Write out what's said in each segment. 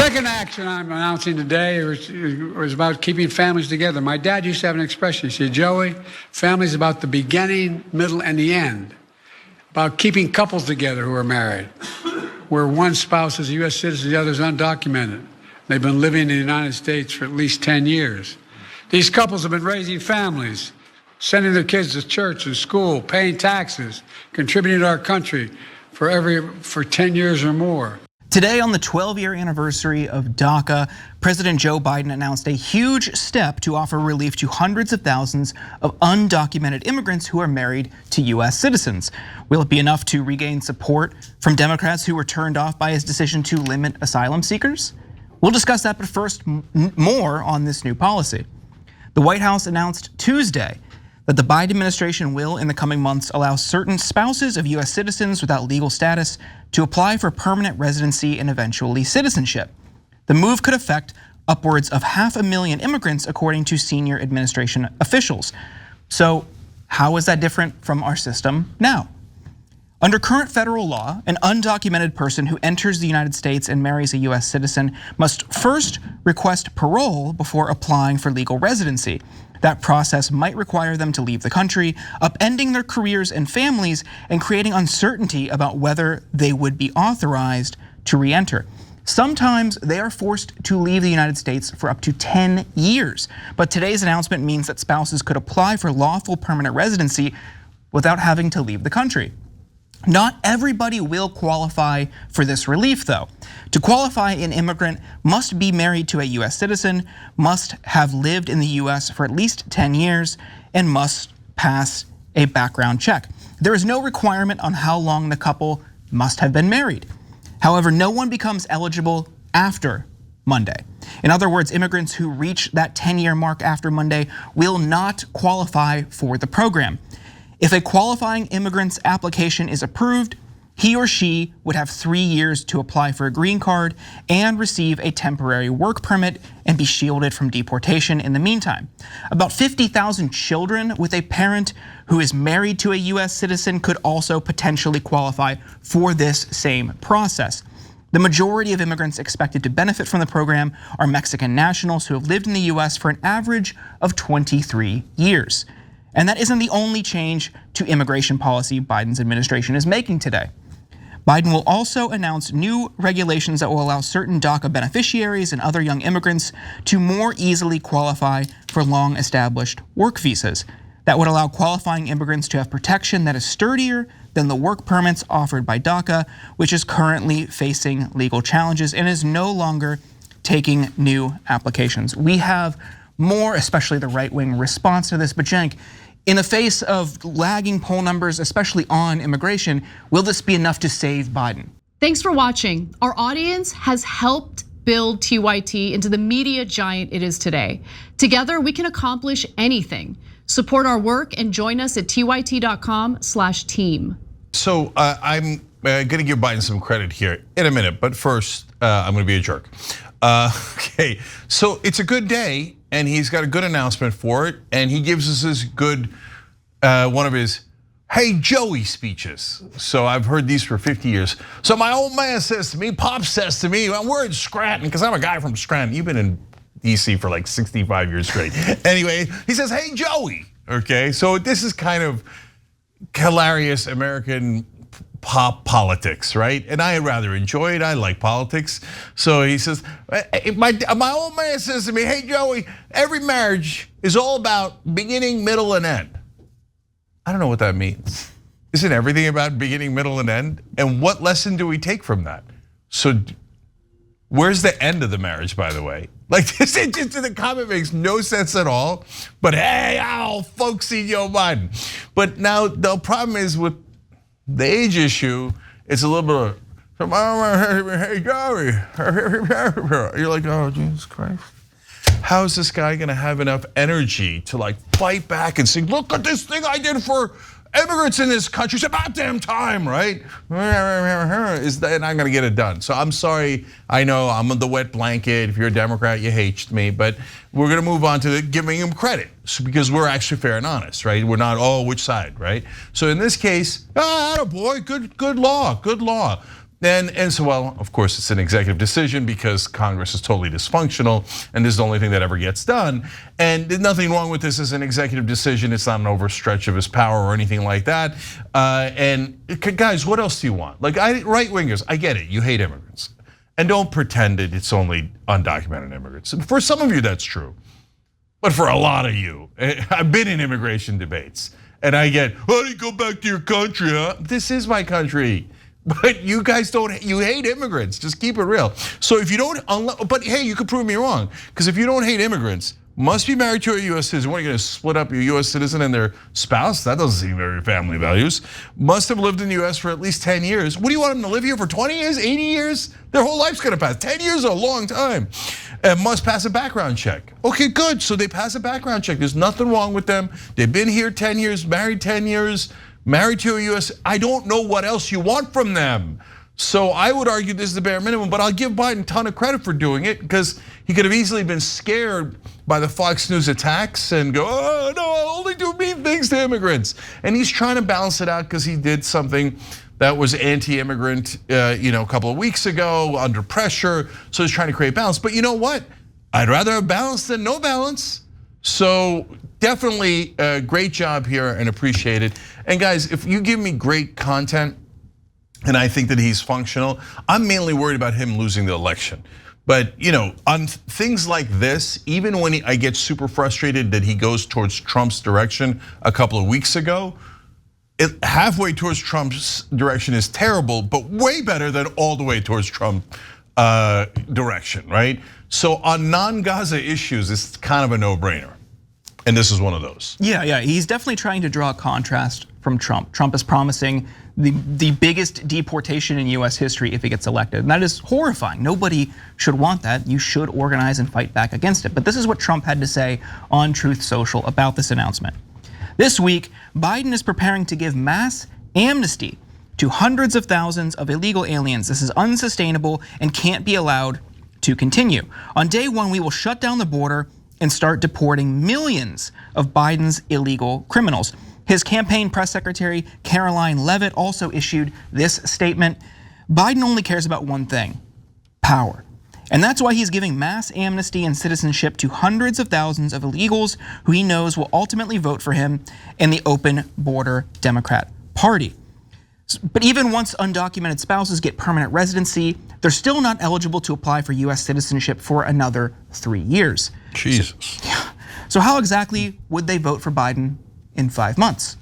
Second action I'm announcing today was about keeping families together. My dad used to have an expression. He said, Joey, family's about the beginning, middle, and the end. About keeping couples together who are married, where one spouse is a U.S. citizen, the other is undocumented. They've been living in the United States for at least 10 years. These couples have been raising families, sending their kids to church and school, paying taxes, contributing to our country for 10 years or more. Today, on the 12-year anniversary of DACA, President Joe Biden announced a huge step to offer relief to hundreds of thousands of undocumented immigrants who are married to US citizens. Will it be enough to regain support from Democrats who were turned off by his decision to limit asylum seekers? We'll discuss that, but first, more on this new policy. The White House announced Tuesday that the Biden administration will, in the coming months, allow certain spouses of US citizens without legal status to apply for permanent residency and eventually citizenship. The move could affect upwards of 500,000 immigrants, according to senior administration officials. So how is that different from our system now? Under current federal law, an undocumented person who enters the United States and marries a US citizen must first request parole before applying for legal residency. That process might require them to leave the country, upending their careers and families and creating uncertainty about whether they would be authorized to re-enter. Sometimes they are forced to leave the United States for up to 10 years. But today's announcement means that spouses could apply for lawful permanent residency without having to leave the country. Not everybody will qualify for this relief, though. To qualify, an immigrant must be married to a US citizen, must have lived in the US for at least 10 years, and must pass a background check. There is no requirement on how long the couple must have been married. However, no one becomes eligible after Monday. In other words, immigrants who reach that 10-year mark after Monday will not qualify for the program. If a qualifying immigrant's application is approved, he or she would have 3 years to apply for a green card and receive a temporary work permit and be shielded from deportation in the meantime. About 50,000 children with a parent who is married to a US citizen could also potentially qualify for this same process. The majority of immigrants expected to benefit from the program are Mexican nationals who have lived in the US for an average of 23 years. And that isn't the only change to immigration policy Biden's administration is making today. Biden will also announce new regulations that will allow certain DACA beneficiaries and other young immigrants to more easily qualify for long-established work visas. That would allow qualifying immigrants to have protection that is sturdier than the work permits offered by DACA, which is currently facing legal challenges and is no longer taking new applications. We have more, especially the right-wing response to this, but Cenk, in the face of lagging poll numbers, especially on immigration, will this be enough to save Biden? Thanks for watching. Our audience has helped build TYT into the media giant it is today. Together, we can accomplish anything. Support our work and join us at tyt.com/team. So I'm gonna give Biden some credit here in a minute, but first I'm gonna be a jerk. Okay, so it's a good day and he's got a good announcement for it, and he gives us this good, one of his "Hey Joey" speeches. So I've heard these for 50 years. So my old man says to me, Pop says to me, we're in Scranton, because I'm a guy from Scranton. You've been in DC for like 65 years straight. Anyway, he says, "Hey Joey," okay? So this is kind of hilarious American pop politics, right? And I rather enjoy it. I like politics. So he says, my old man says to me, "Hey Joey, every marriage is all about beginning, middle, and end." I don't know what that means. Isn't everything about beginning, middle, and end? And what lesson do we take from that? So where's the end of the marriage, by the way? Like this, the comment makes no sense at all. But hey, I'll folksy Joe Biden. But now the problem is with the age issue, it's a little bit of, "Hey Joey," you're like, oh Jesus Christ. How is this guy gonna have enough energy to like fight back and say, "Look at this thing I did for immigrants in this country, it's about damn time," right? Is that not gonna get it done? So I'm sorry, I know I'm the wet blanket. If you're a Democrat, you hate me, but we're gonna move on to giving him credit because we're actually fair and honest, right? We're not, which side, right? So in this case, boy, good law, good law. And so, well, of course, it's an executive decision because Congress is totally dysfunctional and this is the only thing that ever gets done. And there's nothing wrong with this as an executive decision. It's not an overstretch of his power or anything like that. And guys, what else do you want? Like right wingers, I get it, you hate immigrants. And don't pretend that it's only undocumented immigrants. For some of you, that's true. But for a lot of you, I've been in immigration debates and I get, how do you go back to your country, huh? This is my country. But you guys you hate immigrants, just keep it real. So if you don't, but hey, you could prove me wrong. Because if you don't hate immigrants, must be married to a US citizen. What are you gonna split up your US citizen and their spouse? That doesn't seem very family values. Must have lived in the US for at least 10 years. What do you want them to live here for 20 years, 80 years? Their whole life's gonna pass. 10 years is a long time. And must pass a background check. Okay, good, so they pass a background check. There's nothing wrong with them. They've been here 10 years, married 10 years, married to a US, I don't know what else you want from them. So I would argue this is the bare minimum, but I'll give Biden a ton of credit for doing it because he could have easily been scared by the Fox News attacks and go, oh no, I'll only do mean things to immigrants. And he's trying to balance it out because he did something that was anti-immigrant a couple of weeks ago under pressure. So he's trying to create balance. But you know what? I'd rather have balance than no balance. So definitely a great job here and appreciate it. And guys, if you give me great content and I think that he's functional, I'm mainly worried about him losing the election. But on things like this, even when I get super frustrated that he goes towards Trump's direction a couple of weeks ago, halfway towards Trump's direction is terrible, but way better than all the way towards Trump direction, right? So on non-Gaza issues, it's kind of a no-brainer. And this is one of those. Yeah, he's definitely trying to draw a contrast from Trump. Trump is promising the biggest deportation in US history if he gets elected. And that is horrifying. Nobody should want that. You should organize and fight back against it. But this is what Trump had to say on Truth Social about this announcement. This week, Biden is preparing to give mass amnesty to hundreds of thousands of illegal aliens. This is unsustainable and can't be allowed to continue. On day one, we will shut down the border and start deporting millions of Biden's illegal criminals. His campaign press secretary, Caroline Leavitt, also issued this statement. Biden only cares about one thing, power. And that's why he's giving mass amnesty and citizenship to hundreds of thousands of illegals who he knows will ultimately vote for him in the open border Democrat Party. But even once undocumented spouses get permanent residency, they're still not eligible to apply for US citizenship for another 3 years. Jesus. So how exactly would they vote for Biden in 5 months?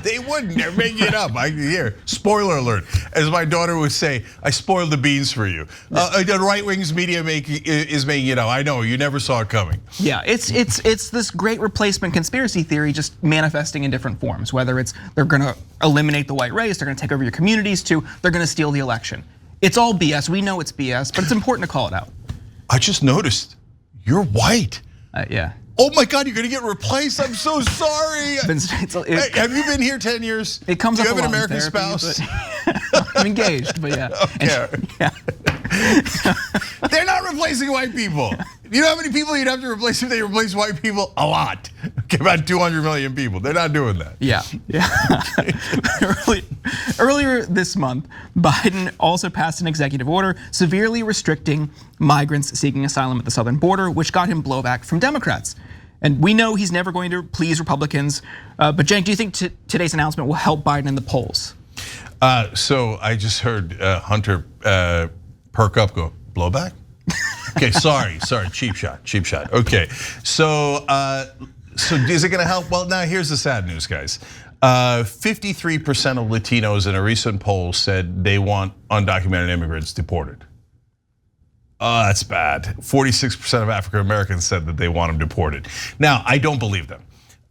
They wouldn't, they're making it up. Here, spoiler alert. As my daughter would say, I spoiled the beans for you. The right wing's media is making it up. I know, you never saw it coming. Yeah, it's this great replacement conspiracy theory just manifesting in different forms. Whether it's they're gonna eliminate the white race, they're gonna take over your communities, to they're gonna steal the election. It's all BS, we know it's BS, but it's important to call it out. I just noticed, you're white. Yeah. Oh my God, you're gonna get replaced. I'm so sorry. Have you been here 10 years? It comes up a lot. Do you have an American spouse? I'm engaged, but yeah. Okay. They're not replacing white people. You know how many people you'd have to replace if they replace white people? A lot. Okay, about 200 million people. They're not doing that. Yeah. Earlier this month, Biden also passed an executive order severely restricting migrants seeking asylum at the southern border, which got him blowback from Democrats. And we know he's never going to please Republicans, but Cenk, do you think today's announcement will help Biden in the polls? So I just heard Hunter perk up, go, blowback? Okay, sorry, cheap shot. Okay, so is it gonna help? Well, now here's the sad news, guys. 53% of Latinos in a recent poll said they want undocumented immigrants deported. That's bad. 46% of African Americans said that they want them deported. Now, I don't believe them.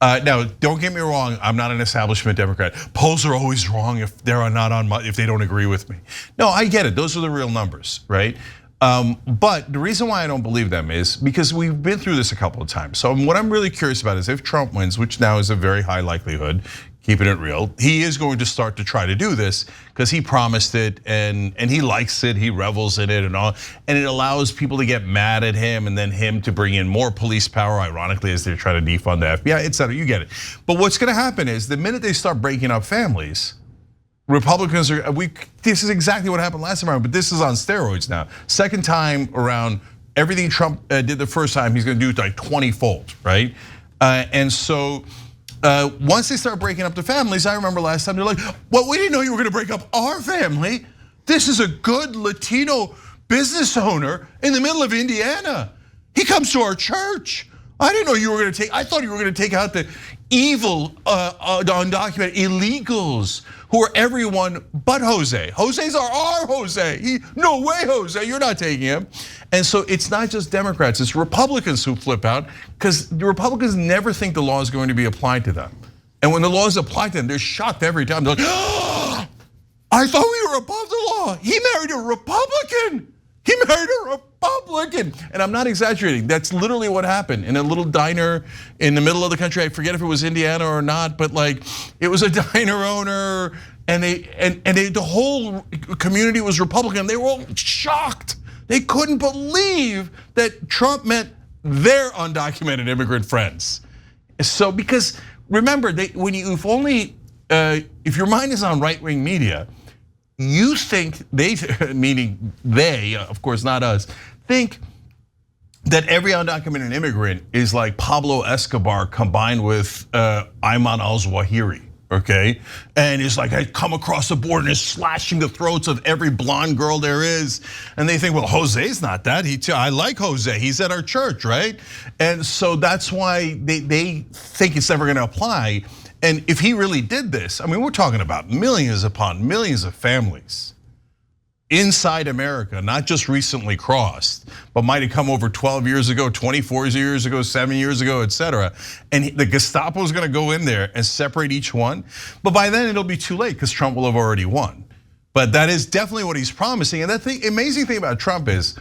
Now, don't get me wrong, I'm not an establishment Democrat. Polls are always wrong if they're not if they don't agree with me. No, I get it, those are the real numbers, right? But the reason why I don't believe them is because we've been through this a couple of times. So what I'm really curious about is if Trump wins, which now is a very high likelihood, keeping it real, he is going to start to try to do this because he promised it and he likes it, he revels in it and all. And it allows people to get mad at him and then him to bring in more police power, ironically, as they're trying to defund the FBI, et cetera, you get it. But what's gonna happen is the minute they start breaking up families, Republicans are, this is exactly what happened last time around, but this is on steroids now. Second time around, everything Trump did the first time, he's gonna do like 20-fold, right? And so once they start breaking up the families, I remember last time they're like, well, we didn't know you were gonna break up our family. This is a good Latino business owner in the middle of Indiana. He comes to our church. I didn't know you were gonna I thought you were gonna take out the evil, undocumented illegals who are everyone but Jose. Jose's our Jose. No way, Jose, you're not taking him. And so it's not just Democrats, it's Republicans who flip out because the Republicans never think the law is going to be applied to them. And when the law is applied to them, they're shocked every time. They're like, oh, I thought we were above the law. He married a Republican. He married a Republican. And I'm not exaggerating. That's literally what happened in a little diner in the middle of the country. I forget if it was Indiana or not, but like it was a diner owner and the whole community was Republican. They were all shocked. They couldn't believe that Trump meant their undocumented immigrant friends. So because remember, if your mind is on right-wing media, you think meaning they, of course not us, think that every undocumented immigrant is like Pablo Escobar combined with Ayman al-Zawahiri, okay? And it's like I come across the border and is slashing the throats of every blonde girl there is. And they think, well, Jose's not that. I like Jose, he's at our church, right? And so that's why they think it's never gonna apply. And if he really did this, I mean, we're talking about millions upon millions of families inside America, not just recently crossed, but might have come over 12 years ago, 24 years ago, 7 years ago, etc. And the Gestapo is gonna go in there and separate each one. But by then it'll be too late because Trump will have already won. But that is definitely what he's promising. And the amazing thing about Trump is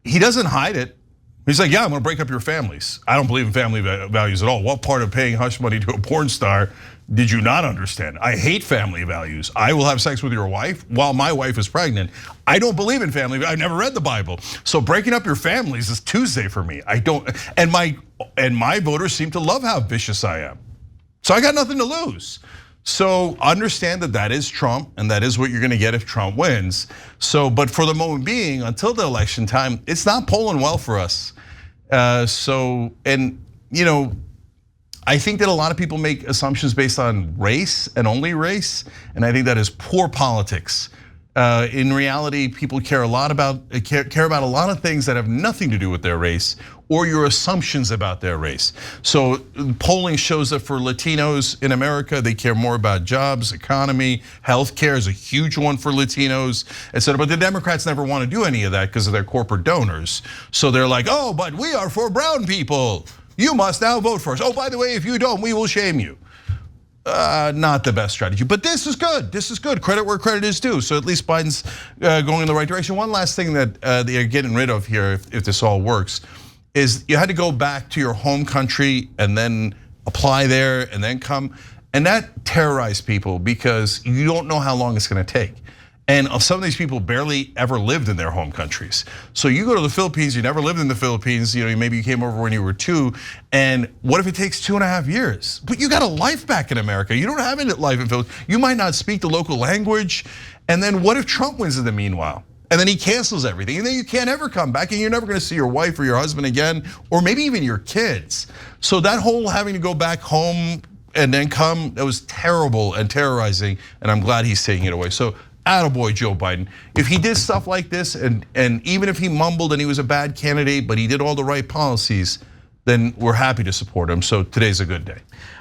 he doesn't hide it. He's like, yeah, I'm gonna break up your families. I don't believe in family values at all. What part of paying hush money to a porn star did you not understand? I hate family values. I will have sex with your wife while my wife is pregnant. I don't believe in family. I've never read the Bible. So breaking up your families is Tuesday for me. I don't, and my voters seem to love how vicious I am. So I got nothing to lose. So understand that that is Trump and that is what you're gonna get if Trump wins. So, but for the moment being, until the election time, it's not polling well for us. I think that a lot of people make assumptions based on race and only race, and I think that is poor politics. In reality, people care about a lot of things that have nothing to do with their race or your assumptions about their race. So polling shows that for Latinos in America, they care more about jobs, economy, healthcare is a huge one for Latinos, etc. But the Democrats never want to do any of that because of their corporate donors. So they're like, oh, but we are for brown people. You must now vote for us. Oh, by the way, if you don't, we will shame you. Not the best strategy, but this is good. This is good. Credit where credit is due. So at least Biden's going in the right direction. One last thing that they're getting rid of here, if this all works, is you had to go back to your home country and then apply there and then come. And that terrorized people because you don't know how long it's gonna take. And some of these people barely ever lived in their home countries. So you go to the Philippines, you never lived in the Philippines, maybe you came over when you were 2, and what if it takes 2.5 years? But you got a life back in America. You don't have a life in Philippines. You might not speak the local language. And then what if Trump wins in the meanwhile? And then he cancels everything, and then you can't ever come back, and you're never gonna see your wife or your husband again, or maybe even your kids. So that whole having to go back home and then come, that was terrible and terrorizing, and I'm glad he's taking it away. So attaboy Joe Biden. If he did stuff like this, and even if he mumbled and he was a bad candidate, but he did all the right policies, then we're happy to support him. So today's a good day.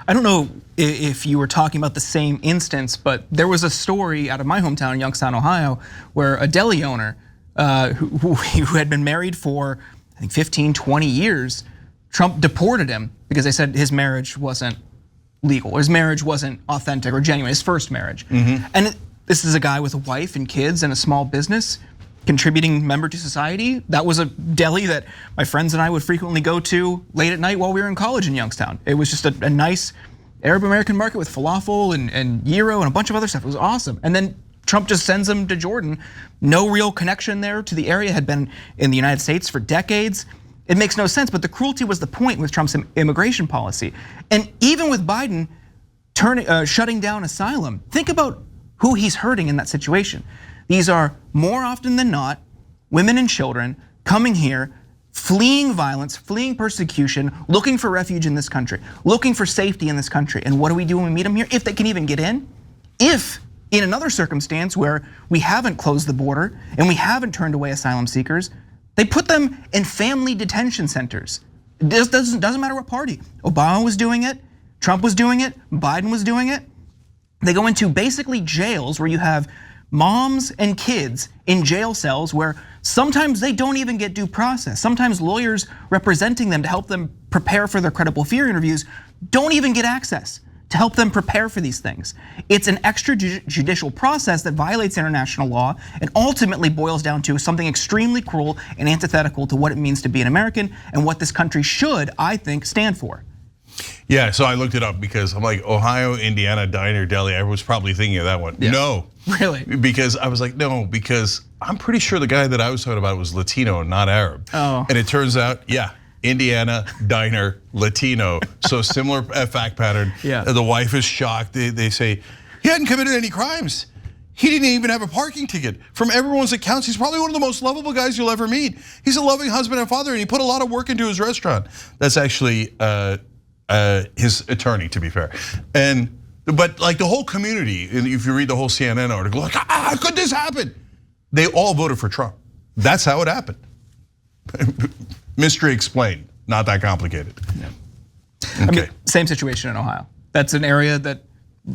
I don't know if you were talking about the same instance, but there was a story out of my hometown, Youngstown, Ohio, where a deli owner who had been married for, I think 15, 20 years, Trump deported him because they said his marriage wasn't legal, his marriage wasn't authentic or genuine, his first marriage. And this is a guy with a wife and kids and a small business, contributing member to society. That was a deli that my friends and I would frequently go to late at night while we were in college in Youngstown. It was just a nice Arab American market with falafel and gyro and a bunch of other stuff. It was awesome. And then Trump just sends him to Jordan. No real connection there to the area, had been in the United States for decades. It makes no sense, but the cruelty was the point with Trump's immigration policy. And even with Biden shutting down asylum, think about who he's hurting in that situation. These are more often than not women and children coming here, fleeing violence, fleeing persecution, looking for refuge in this country, looking for safety in this country. And what do we do when we meet them here? If they can even get in, if in another circumstance where we haven't closed the border and we haven't turned away asylum seekers, they put them in family detention centers. It doesn't matter what party. Obama was doing it, Trump was doing it, Biden was doing it. They go into basically jails where you have moms and kids in jail cells where sometimes they don't even get due process. Sometimes lawyers representing them to help them prepare for their credible fear interviews don't even get access to help them prepare for these things. It's an extrajudicial process that violates international law and ultimately boils down to something extremely cruel and antithetical to what it means to be an American and what this country should, I think, stand for. Yeah, so I looked it up because I'm like, Ohio, Indiana, diner, deli. I was probably thinking of that one. Yeah. No. Really? Because I was like, no, because I'm pretty sure the guy that I was talking about was Latino, not Arab. Oh. And it turns out, yeah, Indiana, diner, Latino. So similar fact pattern. Yeah. The wife is shocked. They say, he hadn't committed any crimes. He didn't even have a parking ticket. From everyone's accounts, he's probably one of the most lovable guys you'll ever meet. He's a loving husband and father, and he put a lot of work into his restaurant. That's actually his attorney, to be fair. But like the whole community, if you read the whole CNN article, like, how could this happen? They all voted for Trump. That's how it happened. Mystery explained, not that complicated. Yeah. Okay. I mean, same situation in Ohio. That's an area that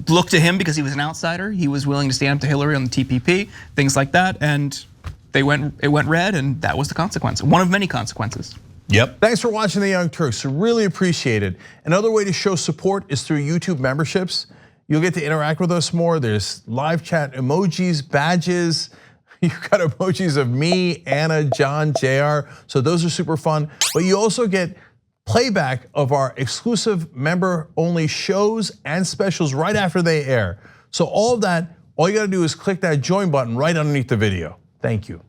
looked to him because he was an outsider. He was willing to stand up to Hillary on the TPP, things like that, and it went red, and that was the consequence. One of many consequences. Yep. Thanks for watching The Young Turks. Really appreciate it. Another way to show support is through YouTube memberships. You'll get to interact with us more. There's live chat emojis, badges. You've got emojis of me, Anna, John, JR. So those are super fun. But you also get playback of our exclusive member-only shows and specials right after they air. So all of that, all you gotta do is click that join button right underneath the video. Thank you.